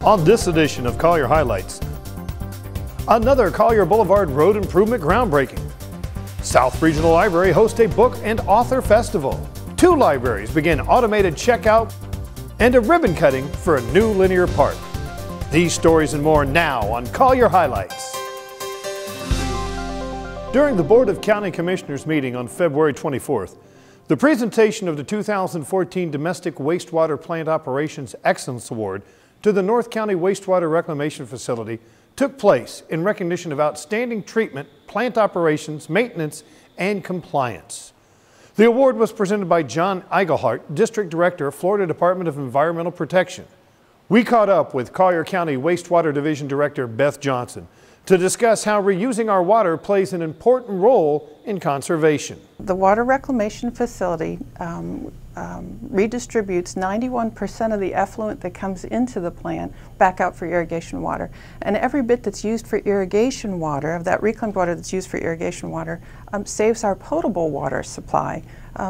On this edition of Collier Highlights, another Collier Boulevard road improvement groundbreaking. South Regional Library hosts a book and author festival. 2 libraries begin automated checkout, and a ribbon cutting for a new linear park. These stories and more now on Collier Highlights. During the Board of County Commissioners meeting on February 24th, the presentation of the 2014 Domestic Wastewater Plant Operations Excellence Award to the North County Wastewater Reclamation Facility took place in recognition of outstanding treatment, plant operations, maintenance, and compliance. The award was presented by John Eigelhart, District Director, Florida Department of Environmental Protection. We caught up with Collier County Wastewater Division Director Beth Johnson to discuss how reusing our water plays an important role in conservation. The water reclamation facility redistributes 91% of the effluent that comes into the plant back out for irrigation water. And every bit that's used for irrigation water, of that reclaimed water that's used for irrigation water, saves our potable water supply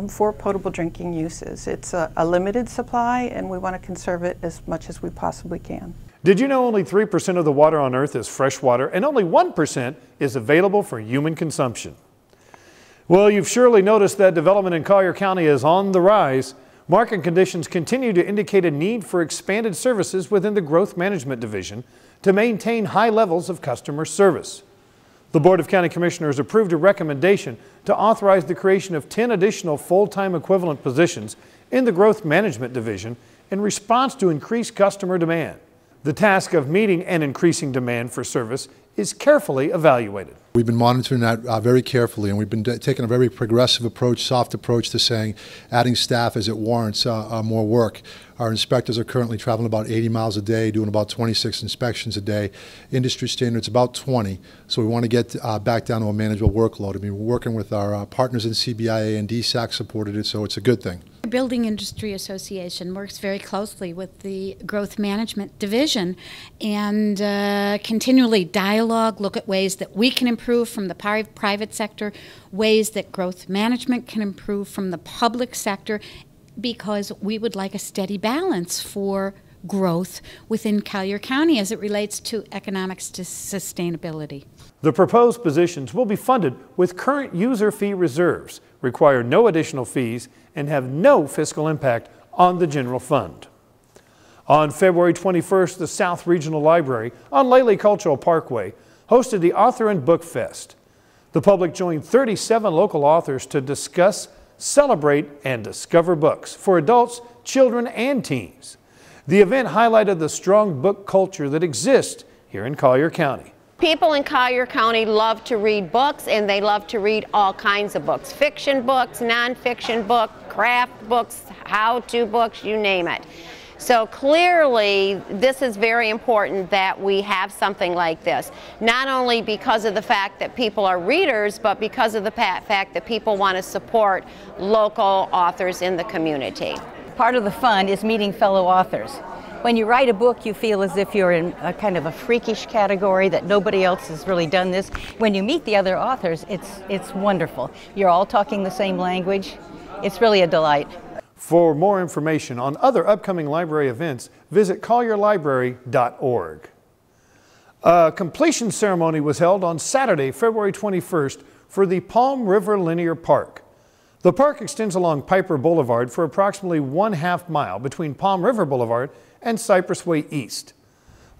for potable drinking uses. It's a limited supply, and we want to conserve it as much as we possibly can. Did you know only 3% of the water on Earth is fresh water and only 1% is available for human consumption? Well, you've surely noticed that development in Collier County is on the rise. Market conditions continue to indicate a need for expanded services within the Growth Management Division to maintain high levels of customer service. The Board of County Commissioners approved a recommendation to authorize the creation of 10 additional full-time equivalent positions in the Growth Management Division in response to increased customer demand. The task of meeting and increasing demand for service is carefully evaluated. We've been monitoring that very carefully, and we've been taking a very progressive approach, soft approach to saying adding staff as it warrants more work. Our inspectors are currently traveling about 80 miles a day, doing about 26 inspections a day. Industry standards about 20, so we want to get back down to a manageable workload. I mean, we're working with our partners in CBIA, and DSAC supported it, so it's a good thing. The Building Industry Association works very closely with the Growth Management Division and continually dialogue, look at ways that we can improve from the private sector, ways that growth management can improve from the public sector, because we would like a steady balance for growth within Collier County as it relates to economic sustainability. The proposed positions will be funded with current user fee reserves, require no additional fees, and have no fiscal impact on the general fund. On February 21st, the South Regional Library on Lely Cultural Parkway hosted the Author and Book Fest. The public joined 37 local authors to discuss, celebrate, and discover books for adults, children, and teens. The event highlighted the strong book culture that exists here in Collier County. People in Collier County love to read books, and they love to read all kinds of books. Fiction books, nonfiction books, craft books, how-to books, you name it. So clearly, this is very important that we have something like this, not only because of the fact that people are readers, but because of the fact that people want to support local authors in the community. Part of the fun is meeting fellow authors. When you write a book, you feel as if you're in a kind of a freakish category, that nobody else has really done this. When you meet the other authors, it's wonderful. You're all talking the same language. It's really a delight. For more information on other upcoming library events, visit collierlibrary.org. A completion ceremony was held on Saturday, February 21st for the Palm River Linear Park. The park extends along Piper Boulevard for approximately 1/2 mile between Palm River Boulevard and Cypress Way East.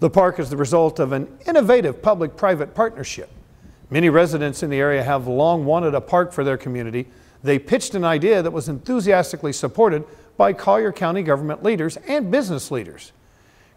The park is the result of an innovative public-private partnership. Many residents in the area have long wanted a park for their community. They pitched an idea that was enthusiastically supported by Collier County government leaders and business leaders.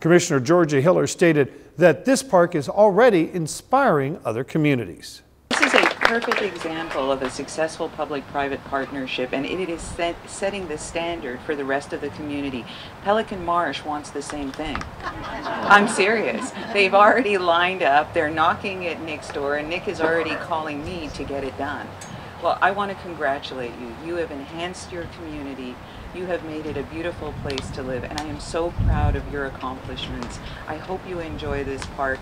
Commissioner Georgia Hiller stated that this park is already inspiring other communities. This is a perfect example of a successful public-private partnership, and it is setting the standard for the rest of the community. Pelican Marsh wants the same thing. I'm serious. They've already lined up, they're knocking at Nick's door, and Nick is already calling me to get it done. Well, I want to congratulate you. You have enhanced your community. You have made it a beautiful place to live, and I am so proud of your accomplishments. I hope you enjoy this park.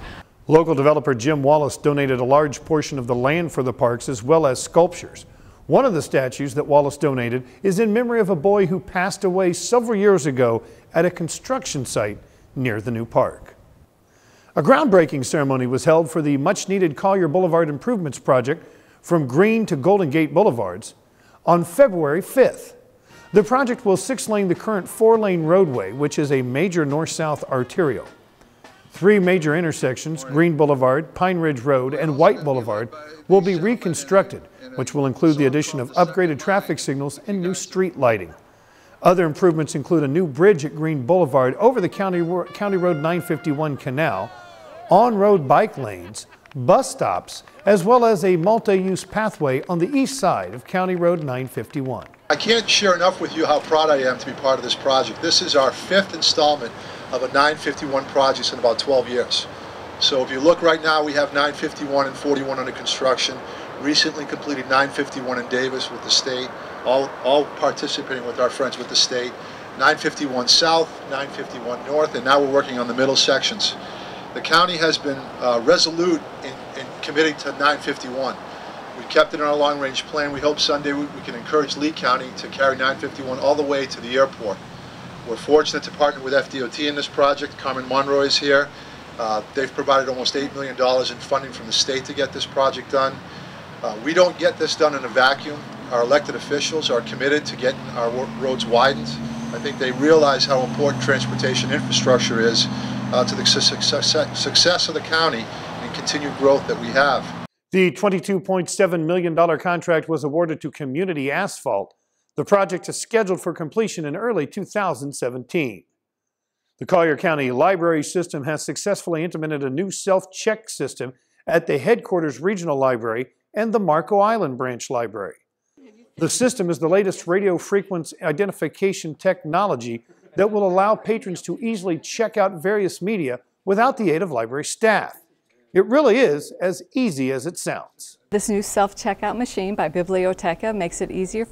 Local developer Jim Wallace donated a large portion of the land for the parks as well as sculptures. One of the statues that Wallace donated is in memory of a boy who passed away several years ago at a construction site near the new park. A groundbreaking ceremony was held for the much-needed Collier Boulevard Improvements Project from Green to Golden Gate Boulevards on February 5th. The project will 6-lane the current 4-lane roadway, which is a major north-south arterial. 3 major intersections, Green Boulevard, Pine Ridge Road, and White Boulevard, will be reconstructed, which will include the addition of upgraded traffic signals and new street lighting. Other improvements include a new bridge at Green Boulevard over the County Road 951 canal, on-road bike lanes, bus stops, as well as a multi-use pathway on the east side of County Road 951. I can't share enough with you how proud I am to be part of this project. This is our 5th installment of a 951 project in about 12 years. So if you look right now, we have 951 and 41 under construction. Recently completed 951 in Davis with the state, all participating with our friends with the state. 951 South, 951 North, and now we're working on the middle sections. The county has been resolute in committing to 951. We kept it in our long-range plan. We hope someday we can encourage Lee County to carry 951 all the way to the airport. We're fortunate to partner with FDOT in this project. Carmen Monroy is here. They've provided almost $8 million in funding from the state to get this project done. We don't get this done in a vacuum. Our elected officials are committed to getting our roads widened. I think they realize how important transportation infrastructure is to the success of the county and continued growth that we have. The $22.7 million contract was awarded to Community Asphalt. The project is scheduled for completion in early 2017. The Collier County Library System has successfully implemented a new self-check system at the Headquarters Regional Library and the Marco Island Branch Library. The system is the latest radio frequency identification technology that will allow patrons to easily check out various media without the aid of library staff. It really is as easy as it sounds. This new self-checkout machine by Biblioteca makes it easy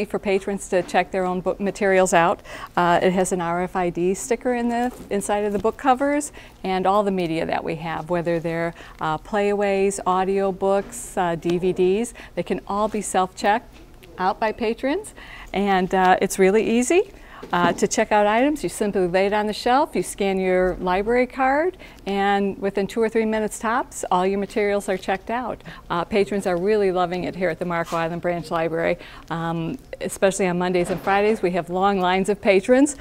for patrons to check their own book materials out. It has an RFID sticker inside of the book covers and all the media that we have, whether they're playaways, audio books, DVDs. They can all be self-checked out by patrons, and it's really easy. To check out items, you simply lay it on the shelf, you scan your library card, and within 2 or 3 minutes tops, all your materials are checked out. Patrons are really loving it here at the Marco Island Branch Library. Especially on Mondays and Fridays, we have long lines of patrons,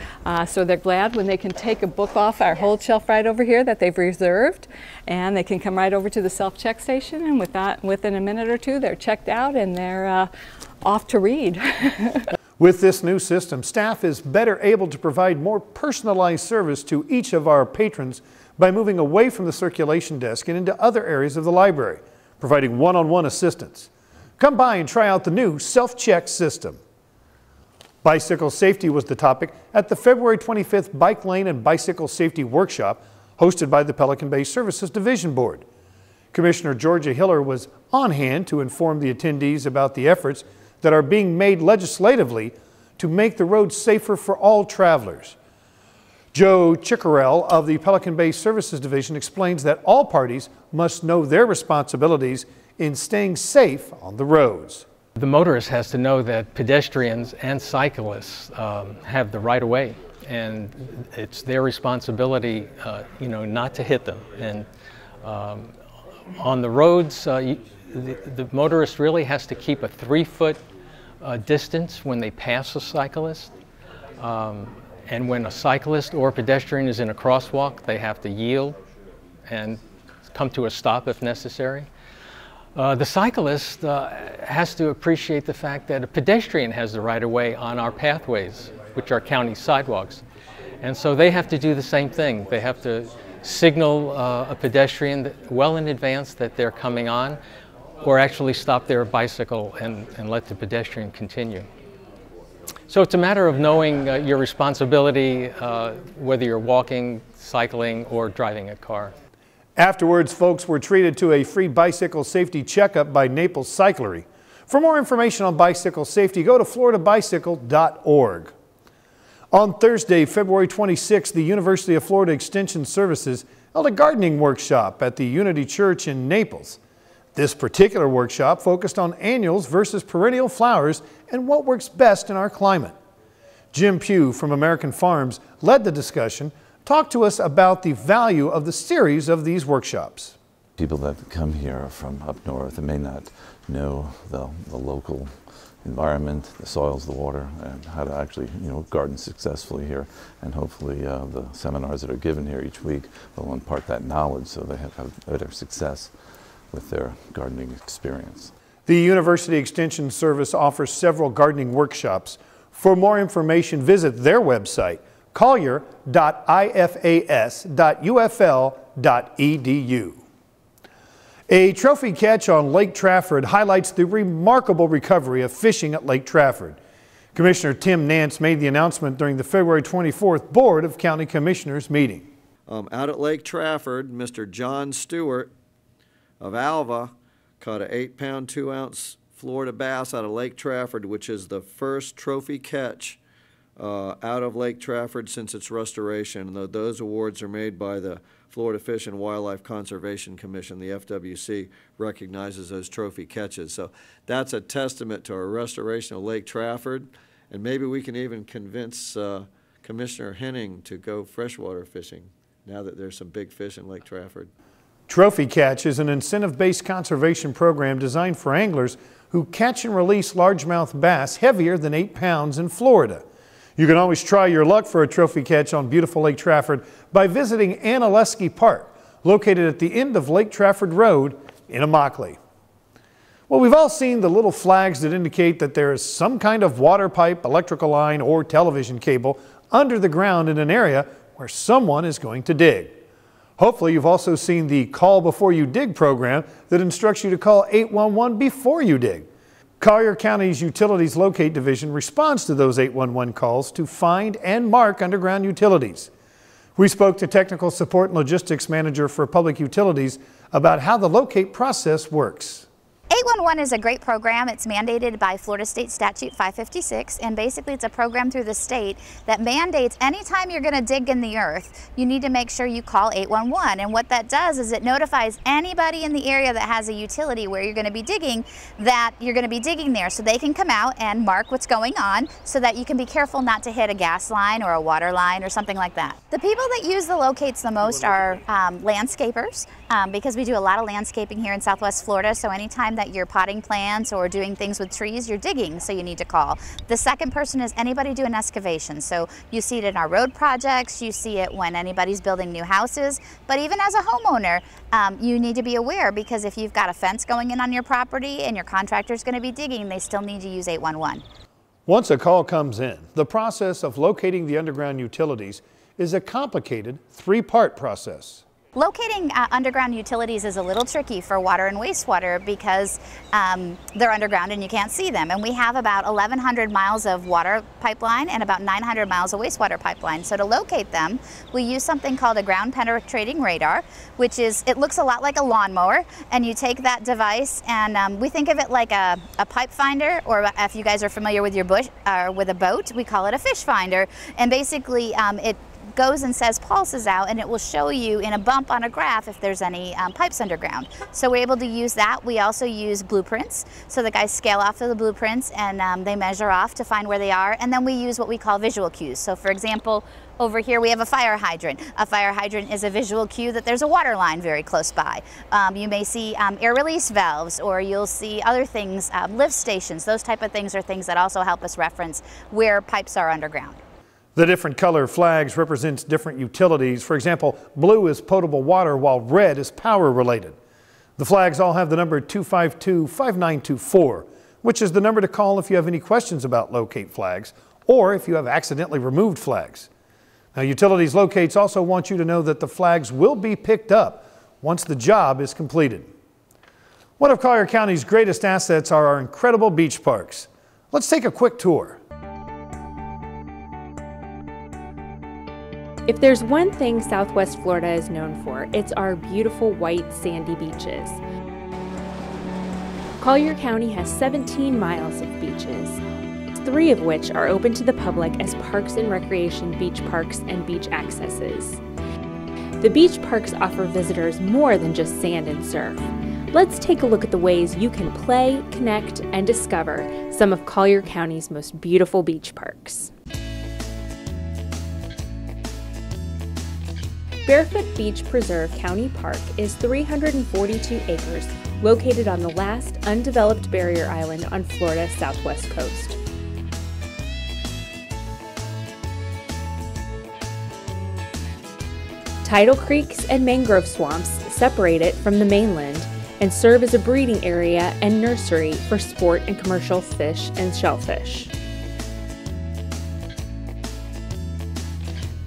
so they're glad when they can take a book off our hold shelf right over here that they've reserved, and they can come right over to the self-check station, and within a minute or two, they're checked out and they're off to read. With this new system, staff is better able to provide more personalized service to each of our patrons by moving away from the circulation desk and into other areas of the library, providing one-on-one assistance. Come by and try out the new self-check system. Bicycle safety was the topic at the February 25th Bike Lane and Bicycle Safety Workshop hosted by the Pelican Bay Services Division Board. Commissioner Georgia Hiller was on hand to inform the attendees about the efforts that are being made legislatively to make the roads safer for all travelers. Joe Chickarell of the Pelican Bay Services Division explains that all parties must know their responsibilities in staying safe on the roads. The motorist has to know that pedestrians and cyclists have the right of way, and it's their responsibility, not to hit them. And on the roads, the motorist really has to keep a 3-foot distance when they pass a cyclist. And when a cyclist or a pedestrian is in a crosswalk, they have to yield and come to a stop if necessary. The cyclist has to appreciate the fact that a pedestrian has the right of way on our pathways, which are county sidewalks. And so they have to do the same thing. They have to signal a pedestrian well in advance that they're coming on, or actually stop their bicycle and let the pedestrian continue. So it's a matter of knowing your responsibility, whether you're walking, cycling, or driving a car. Afterwards, folks were treated to a free bicycle safety checkup by Naples Cyclery. For more information on bicycle safety, go to floridabicycle.org. On Thursday, February 26th, the University of Florida Extension Services held a gardening workshop at the Unity Church in Naples. This particular workshop focused on annuals versus perennial flowers and what works best in our climate. Jim Pugh from American Farms led the discussion, talked to us about the value of the series of these workshops. People that come here from up north and may not know the local environment, the soils, the water, and how to actually, garden successfully here. And hopefully the seminars that are given here each week will impart that knowledge so they have better success with their gardening experience. The University Extension Service offers several gardening workshops. For more information, visit their website, collier.ifas.ufl.edu. A trophy catch on Lake Trafford highlights the remarkable recovery of fishing at Lake Trafford. Commissioner Tim Nance made the announcement during the February 24th Board of County Commissioners meeting. Out at Lake Trafford, Mr. John Stewart of Alva caught an 8-pound, 2-ounce Florida bass out of Lake Trafford, which is the first trophy catch out of Lake Trafford since its restoration. And those awards are made by the Florida Fish and Wildlife Conservation Commission. The FWC recognizes those trophy catches. So that's a testament to our restoration of Lake Trafford. And maybe we can even convince Commissioner Henning to go freshwater fishing now that there's some big fish in Lake Trafford. Trophy Catch is an incentive-based conservation program designed for anglers who catch and release largemouth bass heavier than 8 pounds in Florida. You can always try your luck for a trophy catch on beautiful Lake Trafford by visiting Analesky Park, located at the end of Lake Trafford Road in Immokalee. Well, we've all seen the little flags that indicate that there is some kind of water pipe, electrical line, or television cable under the ground in an area where someone is going to dig. Hopefully, you've also seen the Call Before You Dig program that instructs you to call 811 before you dig. Collier County's Utilities Locate Division responds to those 811 calls to find and mark underground utilities. We spoke to Technical Support and Logistics Manager for Public Utilities about how the locate process works. 811 is a great program. It's mandated by Florida State Statute 556, and basically it's a program through the state that mandates anytime you're going to dig in the earth, you need to make sure you call 811. And what that does is it notifies anybody in the area that has a utility where you're going to be digging that you're going to be digging there, so they can come out and mark what's going on so that you can be careful not to hit a gas line or a water line or something like that. The people that use the locates the most are landscapers, because we do a lot of landscaping here in Southwest Florida, so anytime that you're potting plants or doing things with trees, you're digging, so you need to call. The second person is anybody doing excavation. So you see it in our road projects, you see it when anybody's building new houses, but even as a homeowner, you need to be aware, because if you've got a fence going in on your property and your contractor's going to be digging, they still need to use 811. Once a call comes in, the process of locating the underground utilities is a complicated 3-part process. Locating underground utilities is a little tricky for water and wastewater because they're underground and you can't see them. And we have about 1,100 miles of water pipeline and about 900 miles of wastewater pipeline. So to locate them, we use something called a ground penetrating radar, which is, it looks a lot like a lawnmower. And you take that device and we think of it like a pipe finder, or if you guys are familiar with your with a boat, we call it a fish finder. And basically it goes and says pulses out, and it will show you in a bump on a graph if there's any pipes underground. So we're able to use that. We also use blueprints. So the guys scale off of the blueprints and they measure off to find where they are. And then we use what we call visual cues. So for example, over here we have a fire hydrant. A fire hydrant is a visual cue that there's a water line very close by. You may see air release valves, or you'll see other things, lift stations. Those type of things are things that also help us reference where pipes are underground. The different color flags represents different utilities. For example, blue is potable water while red is power related. The flags all have the number 252-5924, which is the number to call if you have any questions about locate flags or if you have accidentally removed flags. Now, Utilities Locates also want you to know that the flags will be picked up once the job is completed. One of Collier County's greatest assets are our incredible beach parks. Let's take a quick tour. If there's one thing Southwest Florida is known for, it's our beautiful white sandy beaches. Collier County has 17 miles of beaches, 3 of which are open to the public as parks and recreation beach parks and beach accesses. The beach parks offer visitors more than just sand and surf. Let's take a look at the ways you can play, connect, and discover some of Collier County's most beautiful beach parks. Barefoot Beach Preserve County Park is 342 acres located on the last undeveloped barrier island on Florida's southwest coast. Tidal creeks and mangrove swamps separate it from the mainland and serve as a breeding area and nursery for sport and commercial fish and shellfish.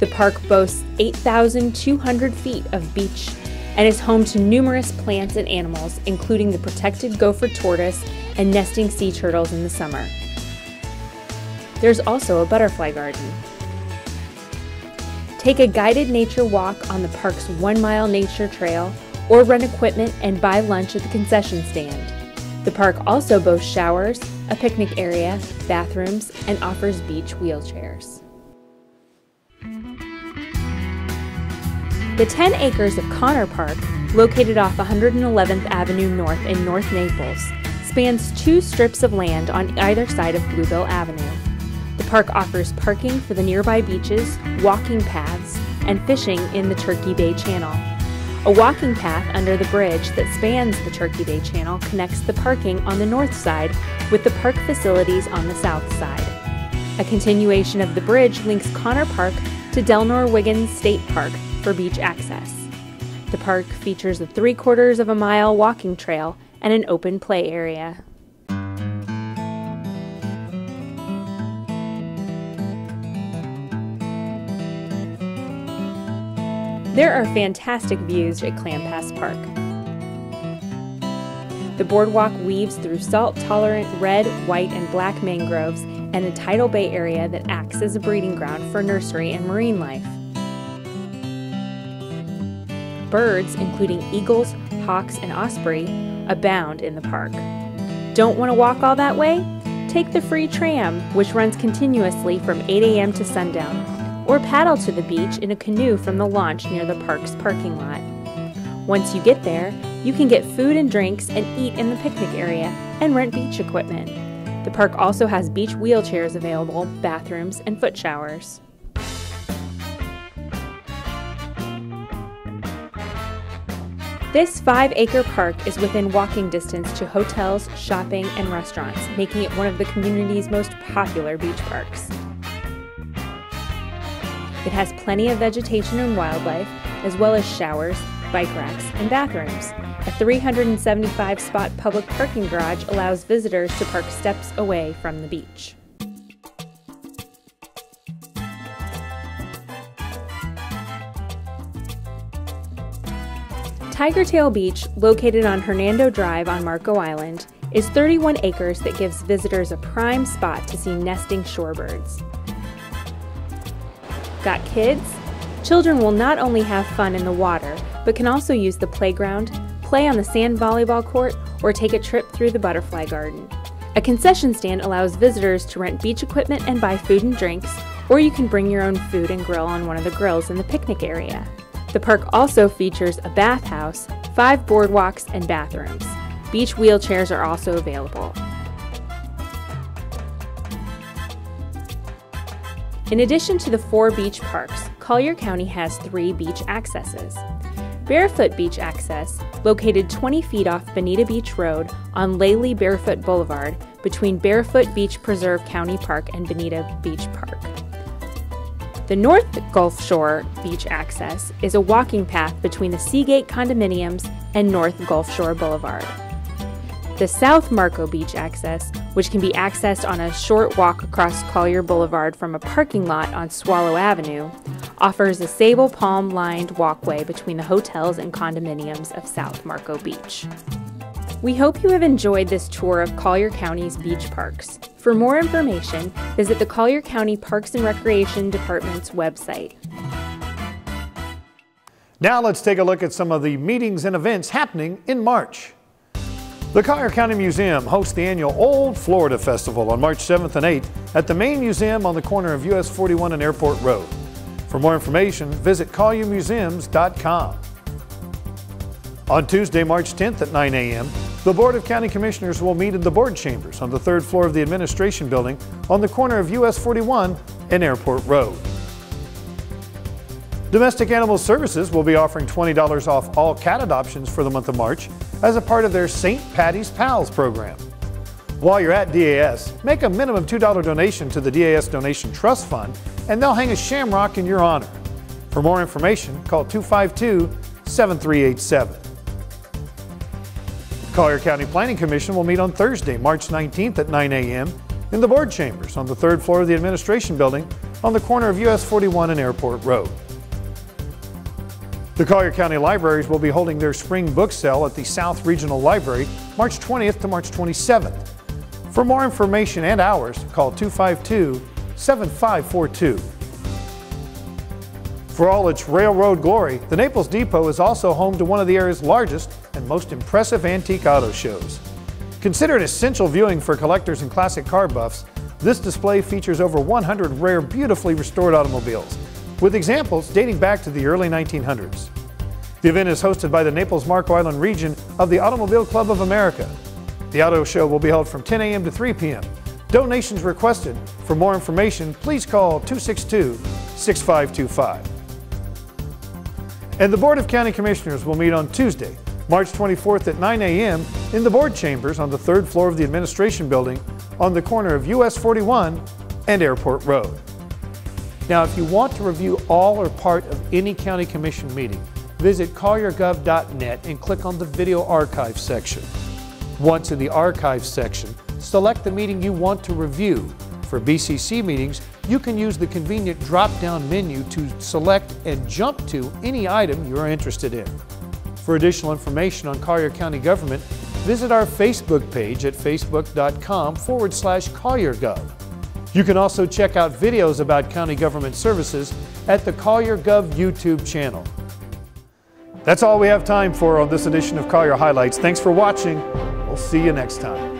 The park boasts 8,200 feet of beach and is home to numerous plants and animals, including the protected gopher tortoise and nesting sea turtles in the summer. There's also a butterfly garden. Take a guided nature walk on the park's 1-mile nature trail or rent equipment and buy lunch at the concession stand. The park also boasts showers, a picnic area, bathrooms, and offers beach wheelchairs. The 10 acres of Connor Park, located off 111th Avenue North in North Naples, spans 2 strips of land on either side of Bluebell Avenue. The park offers parking for the nearby beaches, walking paths, and fishing in the Turkey Bay Channel. A walking path under the bridge that spans the Turkey Bay Channel connects the parking on the north side with the park facilities on the south side. A continuation of the bridge links Connor Park to Delnor Wiggins State Park for beach access. The park features a 3/4 of a mile walking trail and an open play area. There are fantastic views at Clam Pass Park. The boardwalk weaves through salt-tolerant red, white, and black mangroves and a tidal bay area that acts as a breeding ground for nursery and marine life. Birds, including eagles, hawks, and osprey, abound in the park. Don't want to walk all that way? Take the free tram, which runs continuously from 8 a.m. to sundown, or paddle to the beach in a canoe from the launch near the park's parking lot. Once you get there, you can get food and drinks and eat in the picnic area and rent beach equipment. The park also has beach wheelchairs available, bathrooms, and foot showers. This 5-acre park is within walking distance to hotels, shopping, and restaurants, making it one of the community's most popular beach parks. It has plenty of vegetation and wildlife, as well as showers, bike racks, and bathrooms. A 375-spot public parking garage allows visitors to park steps away from the beach. Tigertail Beach, located on Hernando Drive on Marco Island, is 31 acres that gives visitors a prime spot to see nesting shorebirds. Got kids? Children will not only have fun in the water, but can also use the playground, play on the sand volleyball court, or take a trip through the butterfly garden. A concession stand allows visitors to rent beach equipment and buy food and drinks, or you can bring your own food and grill on one of the grills in the picnic area. The park also features a bathhouse, 5 boardwalks, and bathrooms. Beach wheelchairs are also available. In addition to the 4 beach parks, Collier County has 3 beach accesses. Barefoot Beach Access, located 20 feet off Bonita Beach Road on Laley Barefoot Boulevard between Barefoot Beach Preserve County Park and Bonita Beach Park. The North Gulf Shore Beach Access is a walking path between the Seagate condominiums and North Gulf Shore Boulevard. The South Marco Beach Access, which can be accessed on a short walk across Collier Boulevard from a parking lot on Swallow Avenue, offers a sable palm-lined walkway between the hotels and condominiums of South Marco Beach. We hope you have enjoyed this tour of Collier County's beach parks. For more information, visit the Collier County Parks and Recreation Department's website. Now let's take a look at some of the meetings and events happening in March. The Collier County Museum hosts the annual Old Florida Festival on March 7th and 8th at the main museum on the corner of US 41 and Airport Road. For more information, visit colliermuseums.com. On Tuesday, March 10th at 9 a.m., the Board of County Commissioners will meet in the board chambers on the 3rd floor of the Administration Building on the corner of US 41 and Airport Road. Domestic Animal Services will be offering $20 off all cat adoptions for the month of March as a part of their St. Patty's Pals program. While you're at DAS, make a minimum $2 donation to the DAS Donation Trust Fund and they'll hang a shamrock in your honor. For more information, call 252-7387. Collier County Planning Commission will meet on Thursday, March 19th at 9 a.m. in the board chambers on the 3rd floor of the Administration Building on the corner of US 41 and Airport Road. The Collier County Libraries will be holding their spring book sale at the South Regional Library March 20th to March 27th. For more information and hours, call 252-7542. For all its railroad glory, the Naples Depot is also home to one of the area's largest and most impressive antique auto shows. Considered essential viewing for collectors and classic car buffs, this display features over 100 rare, beautifully restored automobiles, with examples dating back to the early 1900s. The event is hosted by the Naples-Marco Island region of the Automobile Club of America. The auto show will be held from 10 a.m. to 3 p.m. Donations requested. For more information, please call 262-6525. And the Board of County Commissioners will meet on Tuesday, March 24th at 9 a.m. in the board chambers on the 3rd floor of the Administration Building on the corner of US 41 and Airport Road. Now, if you want to review all or part of any county commission meeting, visit colliergov.net and click on the Video Archive section. Once in the Archive section, select the meeting you want to review. For BCC meetings, you can use the convenient drop-down menu to select and jump to any item you are interested in. For additional information on Collier County government, visit our Facebook page at facebook.com/CollierGov. You can also check out videos about county government services at the Collier Gov YouTube channel. That's all we have time for on this edition of Collier Highlights. Thanks for watching. We'll see you next time.